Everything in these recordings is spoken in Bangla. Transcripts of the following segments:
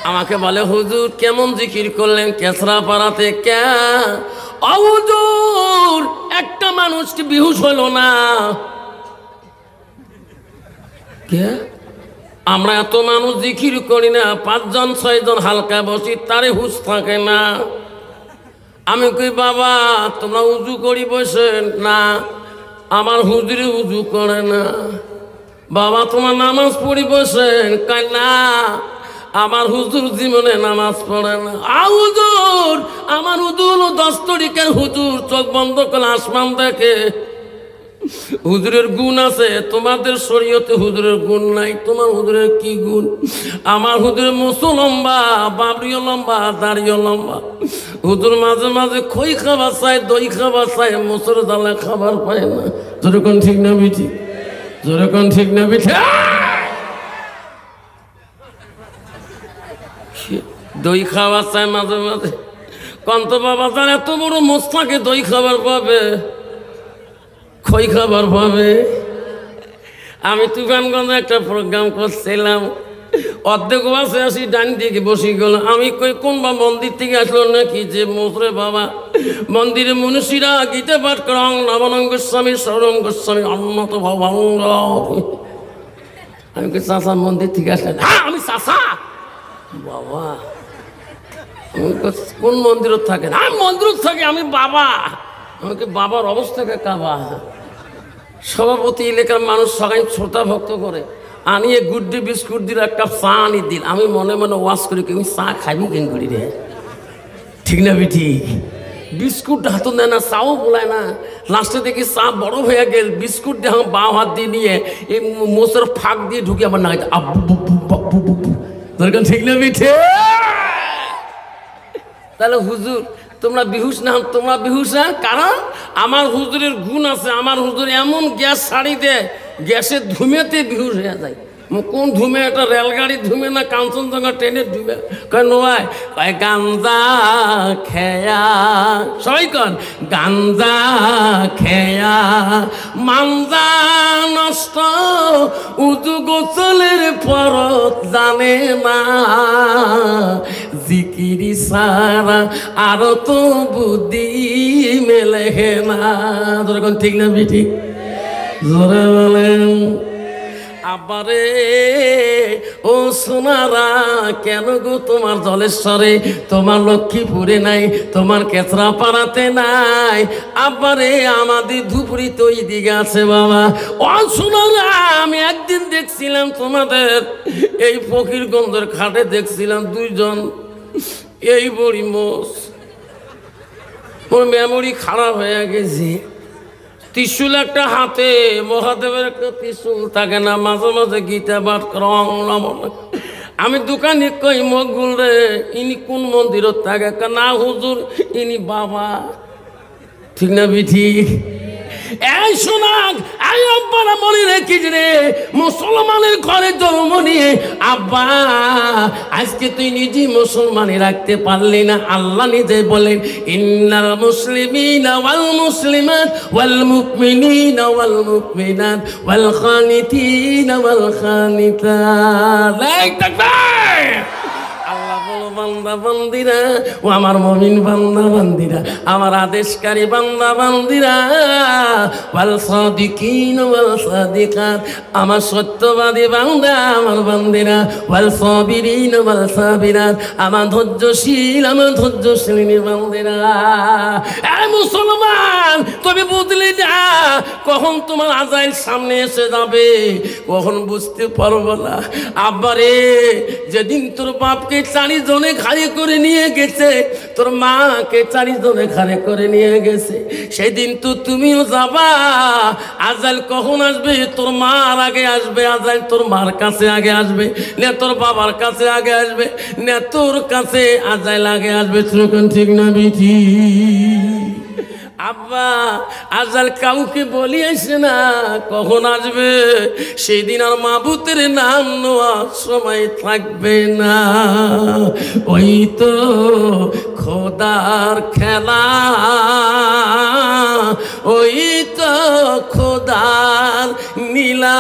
আমাকে বলে হুজুর কেমন জিকির করলেন কেসরা পাড়াতে কে হুজুর একটা মানুষ কি বেহুশ হলো না কে আমরা এত মানুষ জিকির করি না 5 জন 6 জন হালকা বসি তারে হুশ থাকে না আমি কই বাবা তোমরা উজু করি বসেন না আমার হুজুরে উজু করে না বাবা তোমার নামাজ পড়ি বসেন কয় না আমার হুজুর জীবনে নামাজ পড়ে না হুজুর আমার হুজুর 10 তারিখের হুজুর চোখ বন্ধ করে আসমান দেখে হুজুরের গুণ আছে তোমাদের শরীয়তে হুজুরের গুণ নাই তোমার হুজুরের কি গুণ আমার হুজুরের মুসু লম্বা বাবরিও লম্বা দাড়িও লম্বা হুজুর মাঝে মাঝে খই খাবার চায় দই খাবার চায় মুসুর জ্বালা খাবার পায় না যেরকম ঠিক না বিঠি যেরকম ঠিক না বিঠি দই খাবার চায় মাঝে মাঝে কন্ত বাবা তার এত বড় মোস্তাকে দই খাবার পাবে খই খাবার পাবে আমি তুফানগঞ্জে একটা প্রোগ্রাম করছিলাম অর্ধেক বাসে আসি ডান দিকে বসে গেল আমি কই কোন বা মন্দির থেকে আসলো নাকি যে মোসরে বাবা মন্দিরে মনীষীরা গীতা পাঠ করে নবনঙ্গ গোস্বামী শরণ গোস্বামী অন্নত ভবঙ্গ আমি কই চাষা মন্দির থেকে আসলেন হ্যাঁ আমি চাষা বাবা কোন মন্দিরত থাকেন আমি মন্দিরত থাকি আমি বাবা আমাকে বাবার অবস্থাকে কাবা সভাপতি এলাকার মানুষ সবাই শ্রোতা ভক্ত করে আনিয়ে গুড্ডি বিস্কুট দিল একটা চা আনি দিল আমি মনে মনে ওয়াশ করি আমি চা খাবি কেন করি রে ঠিক না বিঠি বিস্কুট হাত দেয় না চাও বলায় না লাস্টে দেখি চা বড় হয়ে গেল বিস্কুট দিয়ে আমার বাঁ হাত দিয়ে নিয়ে এই মোচের ফাঁক দিয়ে ঢুকে আমার না আব্বু দরকার ঠিক না বিঠে তাহলে হুজুর তোমরা বিহুস না তোমরা বিহুস না কারণ আমার হুজুরের গুণ আছে আমার হুজুর এমন গ্যাস ছাড়ি দেয় গ্যাসের ধুমেতে বিহুস হয়ে যায় কোন ধুমে একটা রেলগাড়ি ধুমে না কাঞ্চনজঙ্ঘা ট্রেনের ধুমে কয় নয় কয় গাঞ্জা খেয়া সবাই কন গাঞ্জা খেয়া মাঞ্জা নষ্ট উজু গোসলের পরত জানে না জিকিরি সারা আরো তো বুদ্ধি মেলে না যেরকম ঠিক না বিঠি জোরে বলেন আবারে ও সোনারা কেন গো তোমার জলেশ্বরে তোমার লক্ষ্মীপুরে নাই তোমার কেচরা পাড়াতে নাই আবারে আমাদের ধুপুরি তো এই দিকে আছে বাবা ও সোনারা আমি একদিন দেখছিলাম তোমাদের এই ফকিরগঞ্জের খাটে দেখছিলাম 2 জন এই বড়ি মোষ ওর মেমোরি খারাপ হয়ে গেছে ত্রিশূল একটা হাতে মহাদেবের একটা ত্রিশূল থাকে না মাঝে মাঝে গীতা পাঠ রং আমি দোকানে কই মকবুল রে ইনি কোন মন্দিরত থাকে না হুজুর ইনি বাবা ঠিক না বিঠি এই শোনাক এই আব্বারা মনে রেখিস রে মুসলমানের ঘরে জন্ম নিয়ে আব্বা আজকে তুই নিজে মুসলমানি রাখতে পারলি না আল্লাহ নিজে বলেন ইন্নাল মুসলিমিনা ওয়াল মুসলিমাত ওয়াল মুমিনিনা ওয়াল মুমিনাত ওয়াল খানিতিনা ওয়াল খানিতাত লাই তাকবীর আল্লাহ বলো বান্দা বান্দিরা ও আমার মুমিন বান্দা বান্দিরা আমার আদেশকারী বান্দা বান্দিরা ওয়াল সাদিকিন ওয়াল সাদিকাত আমার সত্যবাদী বান্দা আমার বান্দিরা ওয়াল সাবিরিন ওয়াল সাবিরাত আমার ধৈর্যশীল বান্দিরা এই মুসলমান তুমি বুঝলি না কখন তোমার আজাইল সামনে এসে যাবে কখন বুঝতে পারবো না আব্বারে যেদিন তোর বাপকে 40 জনে ঘাড়ে করে নিয়ে গেছে তোর মাকে 40 জনে ঘাড়ে করে নিয়ে গেছে সেদিন তো তুমিও যাবা আজাইল কখন আসবে তোর মার আগে আসবে আজাইল তোর মার কাছে আগে আসবে না তোর বাবার কাছে আগে আসবে না তোর কাছে আজাইল আগে আসবে ঠিক না বিধি আব্বা আজাল কাউকে বলিয়েছে না কখন আসবে সেদিন আর মাবুতের নাম নেওয়ার সময় থাকবে না ওই তো খোদার খেলা ওই তো খোদার নীলা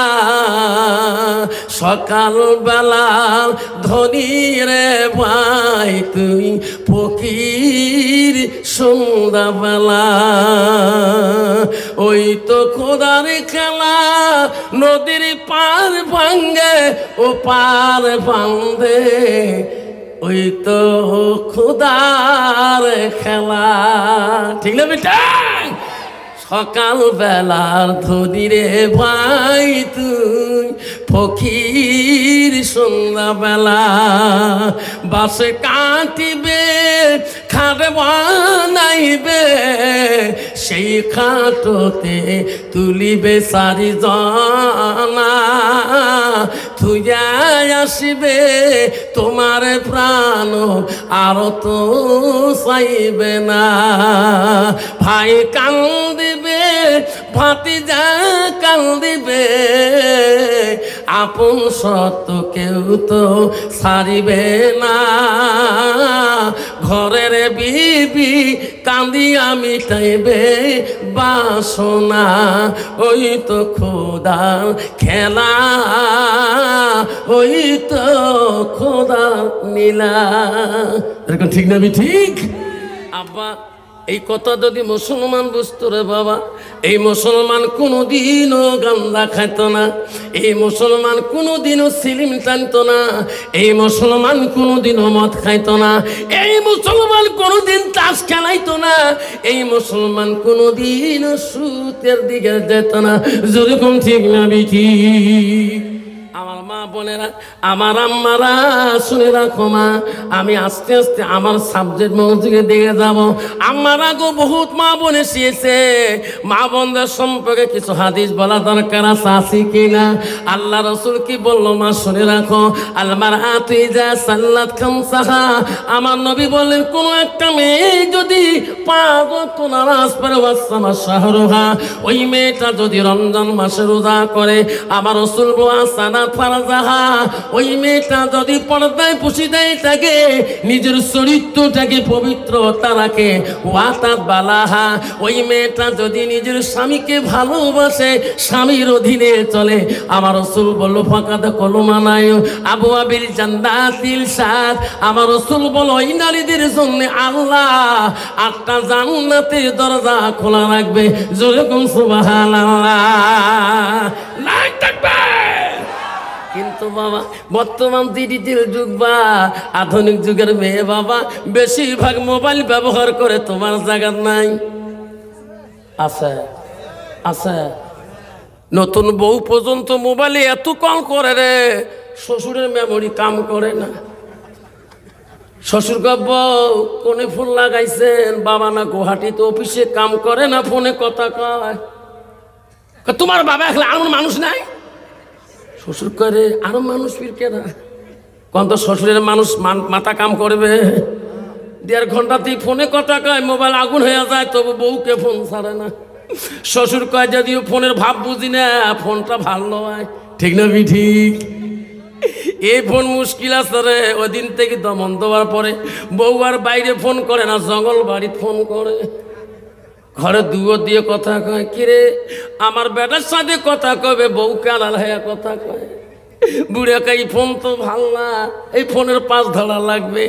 সকাল বেলার ধনী রে ভাই তুই ফকির সন্ধ্যাবেলা ওই তো খোদার খেলা নদীর পার ভাঙ্গে ও পার ভাঙ্গে ওই তো খোদার খেলা ঠিক না বেটা সকাল বেলার ধনী রে ভাই তুই ফকির সন্ধ্যাবেলা বাসে কাটিবে খাটে বানাইবে সেই খাটোতে তুলিবে সারি জনা থুইয়া আসিবে তোমার প্রাণ আর তো চাইবে না ভাই কান্দিবে ভাতিজা কান্দিবে আপন সত্য কেউ তো ছাড়িবে না ঘরের বিবি কান্দিয়া মিটাইবে বাসনা ওই তো খোদার খেলা ওই তো খোদার নীলা এরকম ঠিক না ঠিক আব্বা এই কথা যদি মুসলমান বুঝতো রে বাবা এই মুসলমান কোনোদিনও গান্দা খাইত না এই মুসলমান কোনোদিনও সিলিম টানত না এই মুসলমান কোনোদিনও মদ খাইত না এই মুসলমান কোনোদিন তাস খেলাইতো না এই মুসলমান কোনোদিনও সুতের দিকে যেত না যেরকম ঠিক না বিঠি আমার মা বোনেরা আমার আম্মারা শুনে রাখো মা আমি আস্তে আস্তে আমার সাবজেক্ট মনোযোগে দিয়ে যাব আম্মারা গো বহুত মা বোন এসেছে মা বোনদের সম্পর্কে কিছু হাদিস বলা দরকার আছে কিনা আল্লাহ রাসূল কি বললো মা শুনে রাখো আলমার আতিজা সাল্লাত খামসাহা আমার নবী বলেন কোন একটা মেয়ে যদি 5 ওয়াক্ত নামাজ পড়ে ওয়াসামা শাহরুহা ওই মেয়েটা যদি রমজান মাসে রোজা করে আমার রাসূল বলেন ফারাজাহা ওই মেয়েটা যদি পর্দায় পুশিদায় থাকে নিজের চরিত্রটাকে পবিত্রতা রাখে ওয়াতাত বালাহা ওই মেয়েটা যদি নিজের স্বামীকে ভালোবাসে স্বামীর অধীনে চলে আমার রাসূল বলল ফাকাদ কলমা নাই আবু আবিল জান্নাতিল সাদ আমার রাসূল বল ওই নারীদের জন্য আল্লাহ 8টা জান্নাতের দরজা খোলা রাখবে জোরে কোন সুবহানাল্লাহ নাই থাকবে কিন্তু বাবা বর্তমান ডিজিটাল যুগ বা আধুনিক যুগের মেয়ে বাবা বেশিরভাগ মোবাইল ব্যবহার করে তোমার জায়গা নাই আছে আছে নতুন বউ পর্যন্ত মোবাইলে এত কল করে রে শ্বশুরের মেমোরি কাম করে না শ্বশুর বউ কোনে ফোন লাগাইছেন বাবা না গুয়াহাটিতে অফিসে কাম করে না ফোনে কথা কয় তোমার বাবা এখন আর মানুষ নাই শ্বশুর করে আরো মানুষ ফিরকে না কোন তো শ্বশুরের মানুষ মাথা কাম করবে 1.5 ঘন্টাতেই ফোনে কথা কয় মোবাইল আগুন হয়ে যায় তবু বউকে ফোন ছাড়ে না শ্বশুর কয় যদিও ফোনের ভাব বুঝি না ফোনটা ভালো নয় ঠিক না ঠিক এই ফোন মুশকিল আছে রে ওই দিন থেকে দমন দেওয়ার পরে বউ আর বাইরে ফোন করে না জঙ্গল বাড়ি ফোন করে ঘরে দুয়ো দিয়ে কথা কয় কিরে আমার বেটার সাথে কথা কবে বউকে আড়াল হয়ে কথা কয় বুড়ে কয় ফোন তো ভাল না এই ফোনের 5 ধরা লাগবে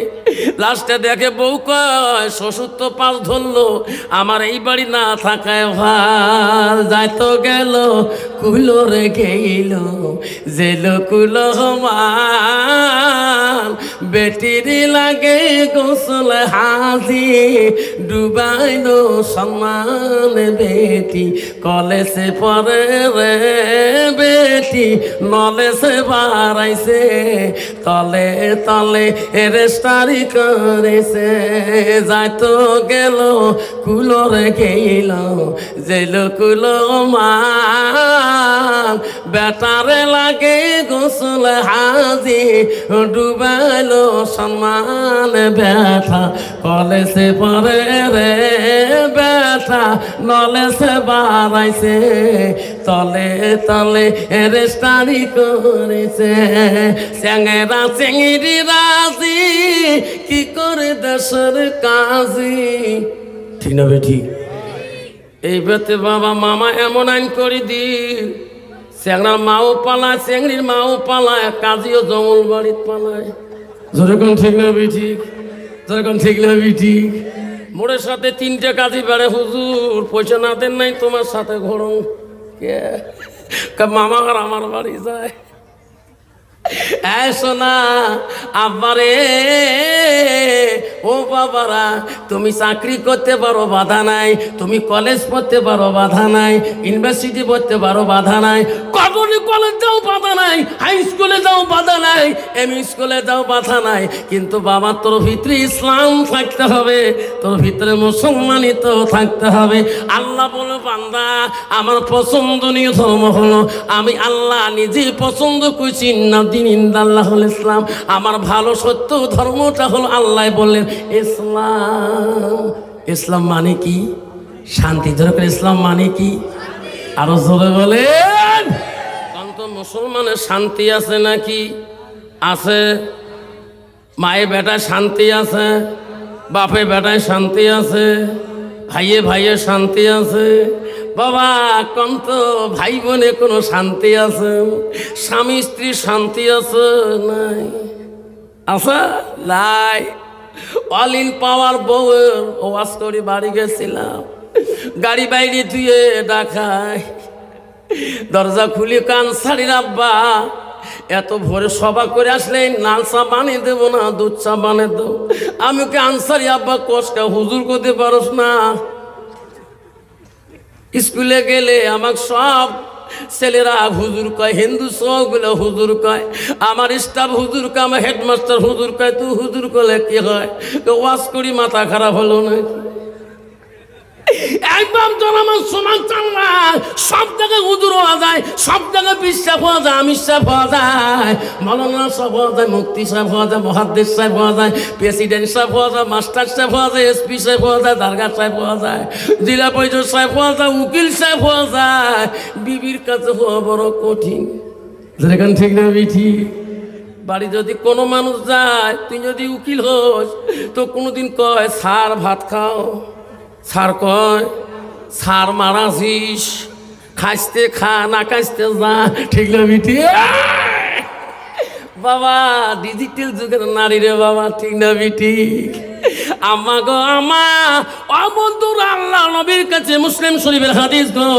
লাস্টে দেখে বউ কয় শ্বশুর তো 5 ধরলো আমার এই বাড়ি না থাকায় ভাল যাইতো গেল কুলো রে গেল জেল কুলো মান বেটির লাগে গোসল হাজি ডুবাইলো সম্মান বেটি কলেজে পড়ে রে বেটি নলেজে বাড়াইছে তলে তলে রেস্টারি করেছে যাইতো গেল কুলোরে গেল জেল কুলো মান বেটারে লাগে গোসল হাজি ডুবাইলো সম্মান বেটা কলেজে পড়ে রে বেটা নলেজে বাড়াইছে তলে তলে রেস্টারি করেছে চেঙ্গেরা চেঙ্গিরি রাজি কি করে দেশের কাজী ঠিক না ঠিক এই বেতে বাবা মামা এমন আইন করে দি চ্যাংড়ার মাও পালায়, চ্যাংড়ির মাও পালায়, কাজীও জঙ্গল বাড়ির পালায়। যেরকম ঠিক না ঠিক, যেরকম ঠিক না ঠিক। মোড়ের সাথে 3টে কাজী বেড়ে, হুজুর পয়সা না দেন নাই তোমার সাথে ঘোরন কে? মামা আর আমার বাড়ি যায়। শোনা আব্বারে, ও বাবারা, তুমি চাকরি করতে পারো বাধা নাই, তুমি কলেজ পড়তে পারো বাধা নাই, ইউনিভার্সিটি পড়তে পারো বাধা নাই, কখনই কলেজ যাও বাধা নাই, হাই স্কুলে যাও বাধা নাই, এমই স্কুলে যাও বাধা নাই, কিন্তু বাবা তোর ভিতরে ইসলাম থাকতে হবে, তোর ভিতরে মুসলমানিত থাকতে হবে। আল্লাহ বলে বান্দা আমার পছন্দনীয় ধর্ম হলো, আমি আল্লাহ নিজে পছন্দ করছি না দিন ইন্দাল্লাহ ইসলাম। আমার ভালো সত্য ধর্মটা হলো আল্লাহ বললেন ইসলাম। ইসলাম মানে কি? শান্তি। যেরকম ইসলাম মানে কি? আরো জোরে বলেন। অন্ত মুসলমানের শান্তি আছে নাকি? আছে। মায়ে বেটায় শান্তি আছে, বাপে বেটায় শান্তি আছে, ভাইয়ে ভাইয়ে শান্তি আছে। বাবা কন্ত ভাই বোনে কোনো শান্তি আছে? স্বামী স্ত্রী শান্তি আছে নাই? আছে নাই? অল ইন পাওয়ার বউয়ের ওয়াজ করে বাড়ি গেছিলাম, গাড়ি বাইরে ধুয়ে ডাকায়, দরজা খুলি কান ছাড়ির আব্বা এত ভোরে সভা করে আসলে লাল চা বানিয়ে দেবো না দুধ চা বানিয়ে দেবো? আমি ওকে আনসারি আব্বা কষ্ট হুজুর করতে পারস না? স্কুলে গেলে আমাকে সব ছেলেরা হুজুর কয়, হিন্দু সবগুলো হুজুর কয়, আমার স্টাফ হুজুর কয়, আমার হেডমাস্টার হুজুর কয়। তুই হুজুর করলে কি হয়? ওয়াজ করি মাথা খারাপ হলো না? একদম জনমান সমান চাঙ্গা, সব জায়গায় হুজুর হওয়া যায়, সব জায়গায় বিশ্বাস হওয়া যায়, আমির সাহেব হওয়া যায়, মৌলানা সাহেব হওয়া যায়, মুফতি সাহেব হওয়া যায়, মুহাদ্দিস সাহেব হওয়া যায়, প্রেসিডেন্ট সাহেব হওয়া যায়, মাস্টার সাহেব হওয়া যায়, এসপি সাহেব হওয়া যায়, দরগা সাহেব হওয়া যায়, জেলা পরিষদ সাহেব হওয়া যায়, উকিল সাহেব হওয়া যায়। বিবির কাছে হওয়া বড় কঠিন। যেখান ঠিক না বিঠি? বাড়ি যদি কোনো মানুষ যায়, তুই যদি উকিল হোস তো কোনোদিন কয় স্যার ভাত খাও, স্যার কয় স্যার মারাছিস, খাইতে খা না খাইতে যা। ঠিক না বিটি? বাবা ডিজিটাল যুগের নারী রে বাবা, ঠিক না বিটি? আমা গো আমা অবন্ধুর আল্লাহ নবীর কাছে মুসলিম শরীফের হাদিস গো,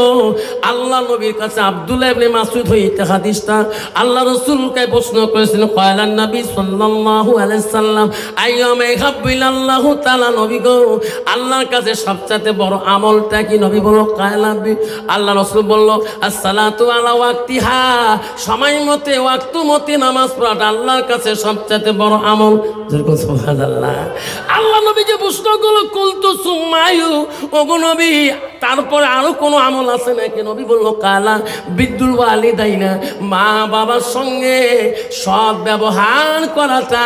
আল্লাহ নবীর কাছে আব্দুল্লাহ ইবনে মাসউদ হইতে হাদিসটা আল্লাহ রাসূলকে প্রশ্ন করেছিল। কয়লান নবী সাল্লাল্লাহু আলাইহি সাল্লাম আইয়ামে হাব্বিলাল্লাহু তাআলা, নবী গো আল্লাহর কাছে সবচেয়ে বড় আমলটা কি? নবী বলল কায়লাবি। আল্লাহ রাসূল বলল আসসালাতু আলা ওয়াক্তিহা, সময় মতে ওয়াক্ত মতে নামাজ পড়াটা আল্লাহর কাছে সবচেয়ে বড় আমল। যেরকম সুবহানাল্লাহ। আল্লাহ নবী যে প্রশ্নগুলো কুলতু সুমায়ু, ওগো নবী তারপরে আরো কোনো আমল আছে নাকি? নবী বলল কালা বিদ্যুল ওয়ালিদাইনা, মা বাবার সঙ্গে সৎ ব্যবহার করাটা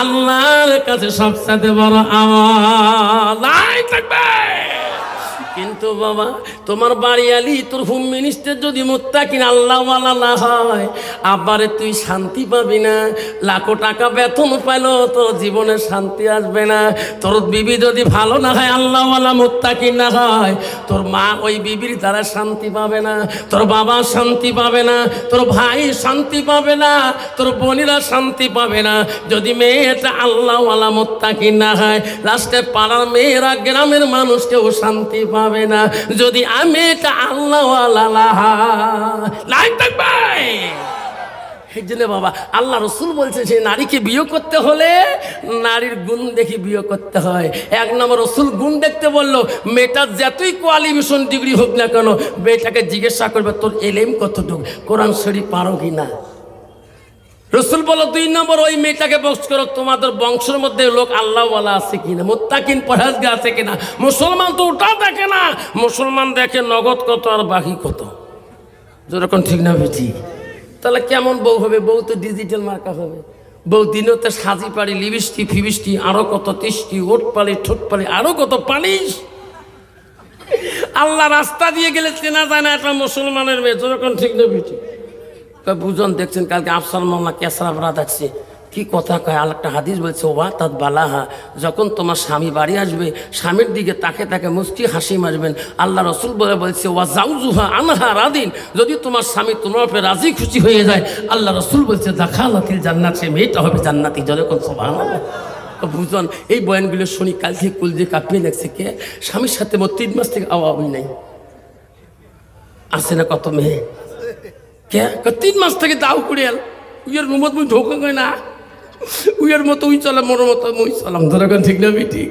আল্লাহর কাছে সবচেয়ে বড় আমল। কিন্তু বাবা তোমার বাড়িয়ালি তোর হোম মিনিস্টার যদি মুত্তাকিন আল্লাহওয়ালা না হয়, আবারে তুই শান্তি পাবি না। লাখো টাকা বেতন পাইলো তোর জীবনে শান্তি আসবে না। তোর বিবি যদি ভালো না হয়, আল্লাহওয়ালা মুত্তাকিন না হয়, তোর মা ওই বিবির দ্বারা শান্তি পাবে না, তোর বাবা শান্তি পাবে না, তোর ভাই শান্তি পাবে না, তোর বোনেরা শান্তি পাবে না। যদি মেয়েটা আল্লাহওয়ালা মুত্তাকিন না হয়, লাস্টে পাড়ার মেয়েরা গ্রামের মানুষ কেউ শান্তি পাবে না। যদি আমি এটা আল্লাহওয়ালা নাই থাকবে। এই জন্য বাবা আল্লাহ রসুল বলছে যে নারীকে বিয়ে করতে হলে নারীর গুণ দেখি বিয়ে করতে হয়। 1 নম্বর রসুল গুণ দেখতে বললো, মেয়েটার যতই কোয়ালিফিকেশন ডিগ্রি হোক না কেন, মেয়েটাকে জিজ্ঞাসা করবে তোর এলেম কতটুকু, কোরআন শরীফ পারো কি না। রসুল বলো 2 নম্বর ওই মেয়েটাকে বক্স করো, তোমাদের বংশের মধ্যে লোক আল্লাহওয়ালা আছে কিনা, মুত্তাকিন পরহেজগার আছে কিনা। মুসলমান তো ওটা দেখে না, মুসলমান দেখে নগদ কত আর বাকি কত। যেরকম ঠিক না বেঠি? তাহলে কেমন বউ হবে? বউ তো ডিজিটাল মার্কা হবে। বউ দিনতে সাজি পাড়ি, লিপস্টি ফিবিস্টি, আরো কত তিষ্টি, ওট পালি ঠোঁট পালি, আরো কত পালিশ। আল্লাহ রাস্তা দিয়ে গেলে চেনা যায় না একটা মুসলমানের মেয়ে। যেরকম ঠিক না বেঠি? বুঝন দেখছেন কালকে আফসার মোল্লা কেসরা ভরা দেখছে, কি কথা কয়, আর একটা হাদিস বলছে ওয়া তাদ বালাহা, যখন তোমার স্বামী বাড়ি আসবে স্বামীর দিকে তাকে তাকে মুস্কি হাসি মারবেন। আল্লাহ রসুল বলছে ওয়া জাউজুহা আনহা রাদিন, যদি তোমার স্বামী তোমার উপরে রাজি খুশি হয়ে যায় আল্লাহ রসুল বলছে দাখালাতিল জান্নাত, সে মেয়েটা হবে জান্নাতি। যখন সুবহানাল্লাহ বুঝুন, এই বয়ানগুলো শুনি কাল থেকে কুল দিয়ে কাঁপিয়ে লাগছে। কে স্বামীর সাথে মোট 3 মাস থেকে আওয়ামী নেই আছে না কত মেয়ে, কে 3 মাস থেকে দাও কুড়িয়াল উইয়ের রুমত মুই ঢোকা কই না, উইয়ের মতো উই চলে মোর মতো মুই চলাম। ধরো ঠিক না বেটি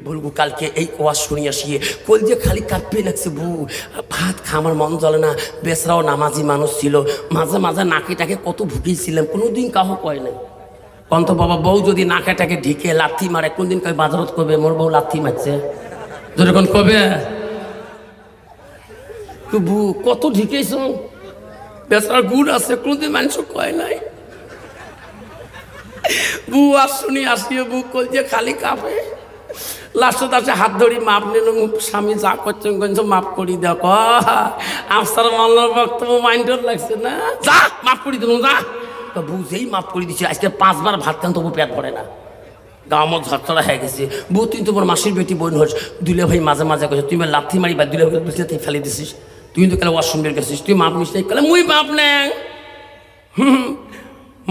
বলবো কালকে এই ওয়াজ শুনি আসিয়ে কল যে খালি কাঁপিয়ে লাগছে। ভাত খাওয়ার মন জ্বলে না, বেসরাও নামাজি মানুষ ছিল, মাঝে মাঝে নাকিটাকে কত ভুগিয়েছিলাম, কোনোদিন কাহো কয় নাই। কন্ত বাবা বউ যদি নাকাটাকে ঢিকে লাথি মারে, কোনদিন কয় বাজারত করবে মোর বউ লাথি মারছে, যখন কবে বু কত ঢিকেছ বেচার গুড় আছে, কোনদিন মানুষ কয় নাই। বু আর শুনি আসিয়ে বু কল যে খালি কাঁপে। লাস্টত আছে হাত ধরি মাপ নিল, স্বামী যা করছেন মাফ করি দেখ। আফসার মাল্লার বক্তব্য মাইন্ডর লাগছে না, যা মাফ করি দেবো যা। বুঝেই মাফ করে দিচ্ছি, আজকে 5 বার ভাত খান তবু পেট ভরে না, গা আমার ঝরঝরা হয়ে গেছে। বউ তুই তোমার মাসির বেটি বোন হস, দুলে ভাই মাঝে মাঝে কইস তুই লাথি মারি বা দুলে ভাই বুঝলে তুই ফেলে দিছিস, তুই কিন্তু কালে ওয়াশরুম বের গেছিস, তুই মাপ নিস নাই। কালে মুই বাপ নেই,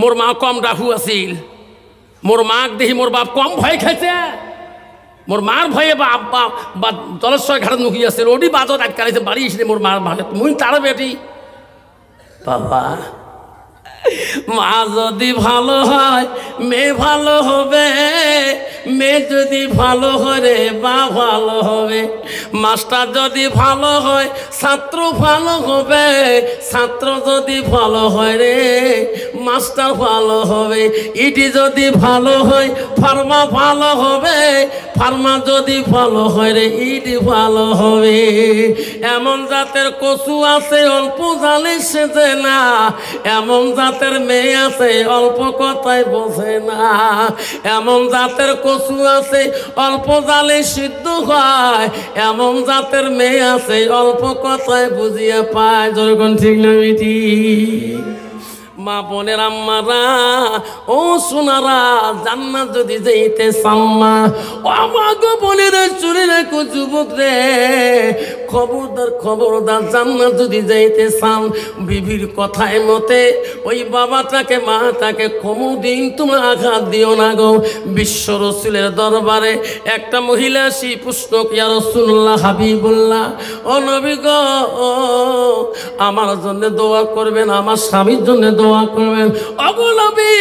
মোর মা কম রাহু আছিল, মোর মাক দেখি মোর বাপ কম ভয় খাইছে। মোর মার ভয়ে বা জলেশ্বর ঘাটে নুকি আছে, ওডি বাজত আটকাইছে বাড়ি এসে মোর মার ভাগে মুই তার বেটি। বাবা মা যদি ভালো হয় মেয়ে ভালো হবে, মেয়ে যদি ভালো হয় রে বা ভালো হবে, মাস্টার যদি ভালো হয় ছাত্র ভালো হবে, ছাত্র যদি ভালো হয় রে মাস্টার ভালো হবে, ইটি যদি ভালো হয় ফার্মা ভালো হবে, ফার্মা যদি ভালো হয় রে ইটি ভালো হবে। এমন জাতের কচু আছে অল্প জালে সেজে না, এমন জাতের মেয়ে আছে অল্প কথায় বোঝে না, এমন জাতের কচু আছে অল্প জালে সিদ্ধ হয়, এমন জাতের মেয়ে আছে অল্প কথায় বুঝিয়ে পায়। যখন ঠিক না বেটি মা বোনের আম্মারা ও সোনারা, জান্নাত যদি যাইতে চাম্মা ও আমার গো বোনের চুরি রেখো যুবক রে, খবরদার খবরদার জান্নাত যদি যাইতে চান বিবির কথায় মতে ওই বাবাটাকে মাটাকে কোনোদিন তোমার আঘাত দিও না গো। বিশ্ব রসুলের দরবারে একটা মহিলা সেই প্রশ্ন ইয়া রাসূলুল্লাহ হাবিবুল্লাহ, ও নবী গো আমার জন্য দোয়া করবেন, আমার স্বামীর জন্য দোয়া করবেন। ওগো নবী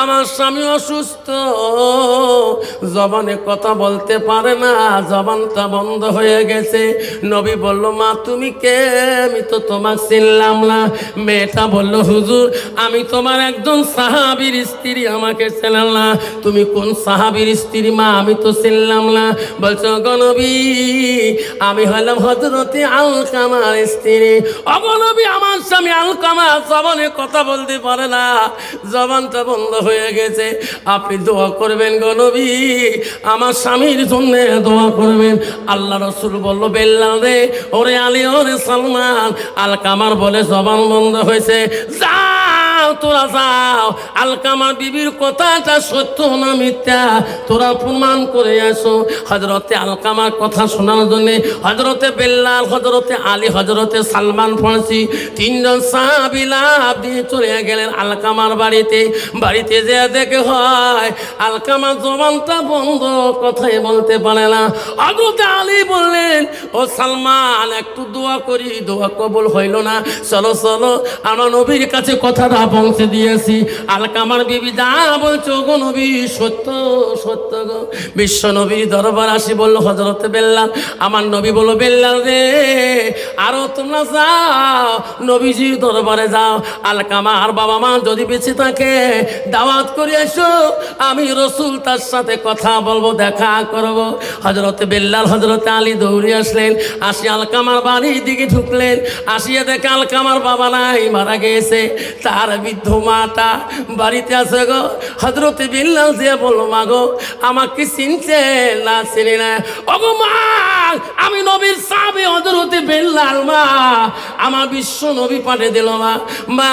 আমার স্বামী অসুস্থ, জবানে কথা বলতে পারে না, জবানটা বন্ধ হয়ে গেছে। নবী বলল মা তুমি কে, আমি তো তোমাকে চিনলাম না। মেয়েটা বলল হুজুর আমি তোমার একজন সাহাবীর স্ত্রী, আমাকে চেনেন না। তুমি কোন সাহাবীর স্ত্রী মা, আমি তো চিনলাম না। বলছো গো নবী আমি হলাম হযরতে আলকামার স্ত্রী। ওগো নবী আমার স্বামী আলকামা জবানে কথা বলতে পারে না, জবানটা বন্ধ হয়ে গেছে, আপনি দোয়া করবেন গো নবী, আমার স্বামীর জন্য দোয়া করবেন। আল্লাহ রাসূল বলল বেল্লাল রে, ওরে আলী ওরে সালমান, আলকামার বলে জবান বন্ধ হয়েছে, যাও তোরা যাও, আলকামার বিবির কথাটা সত্য না মিথ্যা তোরা প্রমাণ করে আসো। হযরতে আলকামার কথা শোনার জন্য হযরতে বেল্লাল, হযরতে আলী, হযরতে সালমান ফার্সি 3 জন সাহাবী লাফ দিয়ে চলে গেলেন আলকামার বাড়িতে। বাড়িতে যে দেখে হয় আলকামার জবানটা বন্ধ, কথাই বলতে পারে না। হযরতে আলী বললেন ও সালমান একটু দোয়া করি, দোয়া কবুল হইল না, চলো চলো আমার নবীর কাছে কথাটা পৌঁছে দিয়েছি। আলকামার বিবি যা বলছো গো নবী সত্য সত্য গো। বিশ্ব নবীর দরবার আসি বলল হযরতে বেল্লাল, আমার নবী বলল বেল্লাল রে আরো তোমরা যাও নবীজির দরবারে যাও, আলকামার বাবা মা যদি বেঁচে থাকে দাওয়াত করে এসো, আমি রসুল তার সাথে কথা বলবো, দেখা করব। হযরতে বেল্লাল হযরতে আলী দৌড়ে আসলেন, আসি আলকামার বাড়ির দিকে ঢুকলেন, আসিয়া দেখে আলকামার বাবা নাই, মারা গেছে। তার বৃদ্ধ মাটা বাড়িতে আছে গো। হযরতে বিল্লাল যে বলল, মা গো আমাকে চিনছে না? চিনি না। ওগো মা, আমি নবীর সাহাবী হযরতে বিল্লাল। মা, আমার বিশ্ব নবী পাঠিয়ে দিল। মা, মা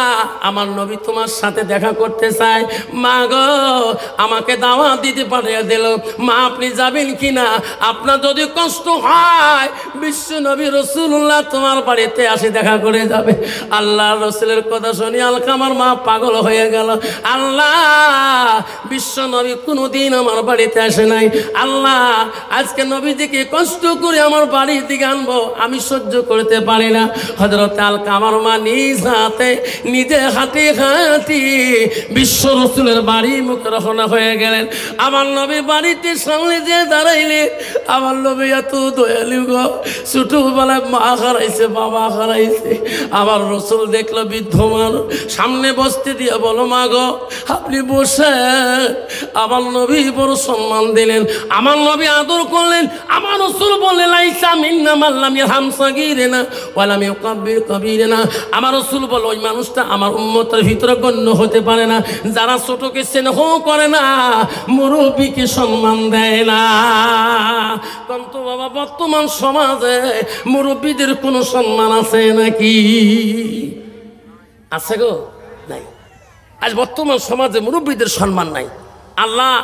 আমার নবী তোমার সাথে দেখা করতে চায়। মা গো, আমাকে দাওয়াত দিতে পাঠিয়ে দিল। মা আপনি যাবেন কিনা? আপনার যদি কষ্ট হয় বিশ্ব নবী রাসূলুল্লাহ তোমার বাড়িতে আসে দেখা করে যাবে। আল্লাহ রাসূলের কথা শুনি আলকামার মা পাগল হয়ে গেল। আল্লাহ, বিশ্ব নবী কোনোদিন আমার বাড়িতে আসে নাই। আল্লাহ, আজকে নবীজিকে কষ্ট করে আমার বাড়ির দিকে আনবো, আমি সহ্য করতে পারি না। হযরত আলকামার মা নিজ হাতে নিজে হাঁটি হাঁটি বিশ্ব রাসূলের বাড়ি মুখে রওনা হয়ে গেলেন। আমার নবী বাড়িতে সামনে যে দাঁড়াইলে, আমার নবী এত দয়ালু গো, ছোটবেলায় মা হারাইছে, বাবা হারাইছে। আমার রাসূল দেখলো বৃদ্ধ মানুষ, সামনে বসতে দিয়ে বলো, মা গো আপনি বসে। আমার নবী বড় সম্মান দিলেন, আমার নবী আদর করলেন। আমার রাসূল বললেন, লাইসা মিন্না মান লাম ইয়ারহাম সাগীরানা ওয়া লাম ইউকাব্বির কাবীরানা। আমার রাসূল বলল, ওই মানুষটা আমার উম্মতের ভিতরে গণ্য হতে পারে না যারা ছোটকে স্নেহ করে না, মুরব্বীকে সম্মান দেয় না। কিন্তু বাবা, বর্তমান সমাজে মুরব্বীদের কোনো সম্মান আছে নাকি? আছে গো? নাই। আজ বর্তমান সমাজে মুরব্বীদের সম্মান নাই। আল্লাহ,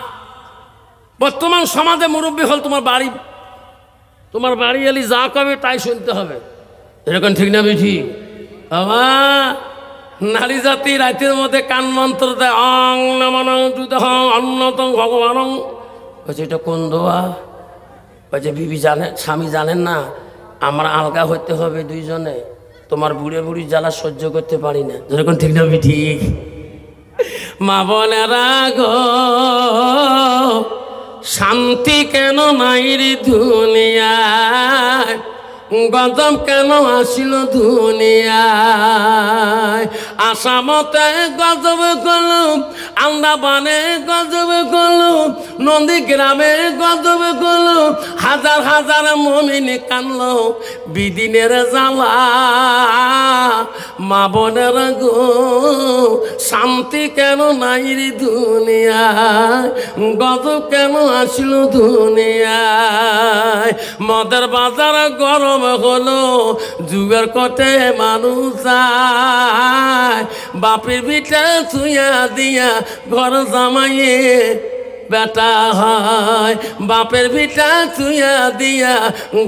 বর্তমান সমাজে মুরব্বী হল তোমার বাড়ি এলি যা কবে তাই শুনতে হবে, এরকম ঠিক না বেঠি? বাবা, নারী জাতি রাতের মধ্যে কান মন্ত্র দেয়, অং নমঃ দুদহং অন্যতম ভগবানং। বলছে এটা কোন দোয়া? বলছে বিবি জানেন, স্বামী জানেন না আমরা আলগা হইতে হবে দুইজনে, তোমার বুড়ে বুড়ি জ্বালা সহ্য করতে পারি না, যেরকম ঠিক না ঠিক? মা বোনেরা গো, শান্তি কেন নাই রে দুনিয়ায়, গজব কেন আসিল দুনিয়ায়? আসামতে গজব করলুম, আন্দামানে গজব করলুম, নন্দীগ্রামে গজব করলুম, হাজার হাজার মুমিন কানলো বিদিনের জ্বালা। মা বোনের গো, শান্তি কেন নাই রে দুনিয়ায়, গজব কেন আসিল দুনিয়ায়? মদের বাজার গরম হলো, যুগের কটে মানুষ যায়, বাপের বিটা ছুঁয়া দিয়া ঘর জামাইয়ে বেটা হয়, বাপের বিটা ছুঁয়া দিয়া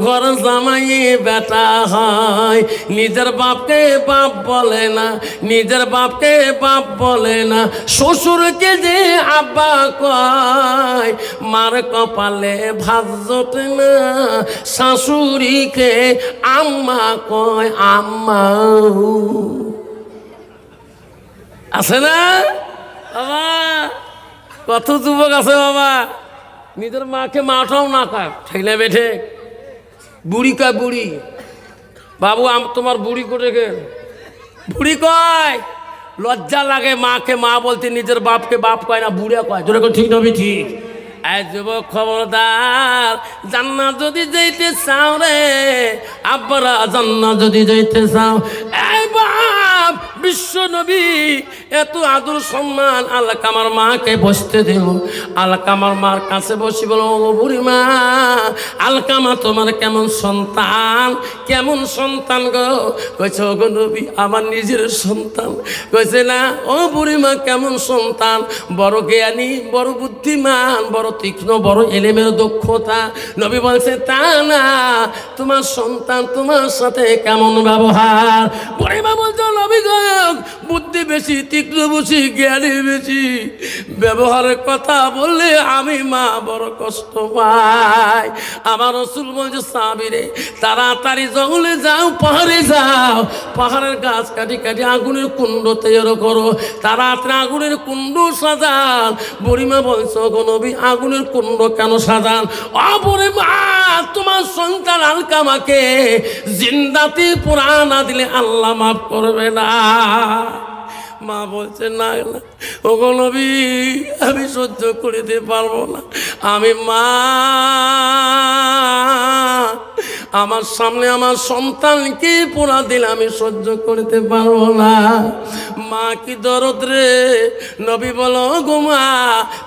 ঘর জামাইয়ে বেটা হয়। নিজের বাপকে বাপ বলে না, নিজের বাপকে বাপ বলে না, শ্বশুরকে যে আব্বা কয়, মার কপালে ভাত জোটে না, শাশুড়িকে আম্মা কয় আম্মা। আছে না বাবা? কত যুবক আছে বাবা, নিজের মাকে মাটাও না কয়, ঠেলে বেঠে বুড়ি কয় বুড়ি। বাবু তোমার বুড়ি করে গে, বুড়ি কয়। লজ্জা লাগে মাকে মা বলতে, নিজের বাপকে বাপ কয় না, বুড়ে কয়। তোর ঠিক নবি ঠিক? এই যুবক খবরদার, জান্নাত যদি যাইতে চাও রে আব্বারা, জান্নাত যদি যাইতে চাও, এই বাপ বিশ্ব নবী এত আদর সম্মান আলকামার মাকে বসতে দিল। আলকামার মার কাছে বসি বলো, ও বুড়ি মা, আলকামা তোমার কেমন সন্তান, কেমন সন্তান গো? কইছে, ও গো নবী আমার নিজের সন্তান। কইছে না, ও বুড়ি মা কেমন সন্তান? বড় জ্ঞানী, বড় বুদ্ধিমান, বড় তীক্ষ্ণ, বড় এলেমের দক্ষতা। নবী বলছে, তা না, তোমার সন্তান তোমার সাথে কেমন ব্যবহার? বুড়ি মা বলছে, নবী গো বুদ্ধি বেশি, তীক্ষ্ণ বেশি, জ্ঞানী বেশি, ব্যবহারের কথা বললে আমি মা বড় কষ্ট পাই। আমার রাসূল বলছে, সাহাবীরে তাড়াতাড়ি জঙ্গলে যাও, পাহাড়ে যাও, পাহাড়ের গাছ কাটি কাটি আগুনের কুণ্ড তৈরি করো, তাড়াতাড়ি আগুনের কুণ্ড সাজান। বুড়িমা বলছে, গো নবী আগুনের কুণ্ড কেন সাজান? ও বুড়ি মা, তোমার সন্তান আলকামাকে জিন্দাতি পোড়া না দিলে আল্লাহ মাফ করবে না। মা বলছে, না না ও গো নবী, আমি সহ্য করিতে পারবো না, আমি মা আমার সামনে আমার সন্তানকে পোড়া দিলে আমি সহ্য করতে পারবো না। মা কি দরদ রে। নবী বলো গো মা,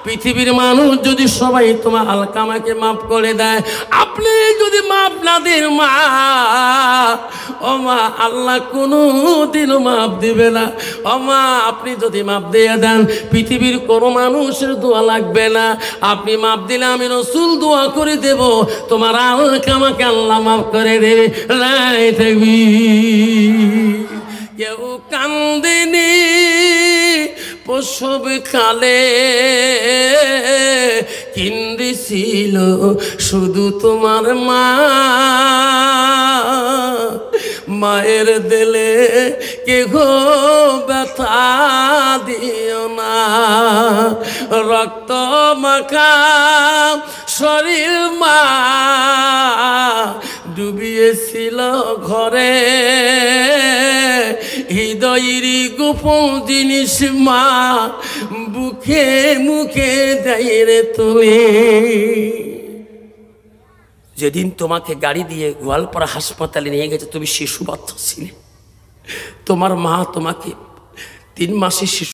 পৃথিবীর মানুষ যদি সবাই তোমার আলকামাকে মাফ করে দেয়, আপনি যদি মাফ না দেন মা, ও মা আল্লাহ কোনো দিনও মাফ দিবে না। ও মা আপনি যদি মাফ দিয়ে দেন, পৃথিবীর কোনো মানুষের দোয়া লাগবে না। আপনি মাফ দিলে আমি রসুল দোয়া করে দেব, তোমার আলকামাকে আল্লাহ মাফ করে দেবে। রাই থাকবি। কেউ কান্দিনি প্রসব কালে, কিন্দিছিল শুধু তোমার মা। মায়ের দিলে কে গো ব্যথা দিও না, রক্ত মাখা শরীর মা ডুবিয়েছিল ঘরে, হৃদয়েরই গোপন জিনিস মা বুকে মুখে দেয় রে তুমি। যেদিন তোমাকে গাড়ি দিয়ে গোয়ালপাড়া হাসপাতালে নিয়ে গেছে, তুমি শিশু বাচ্চা ছিলে, তোমার মা তোমাকে 3 মাসের শিশু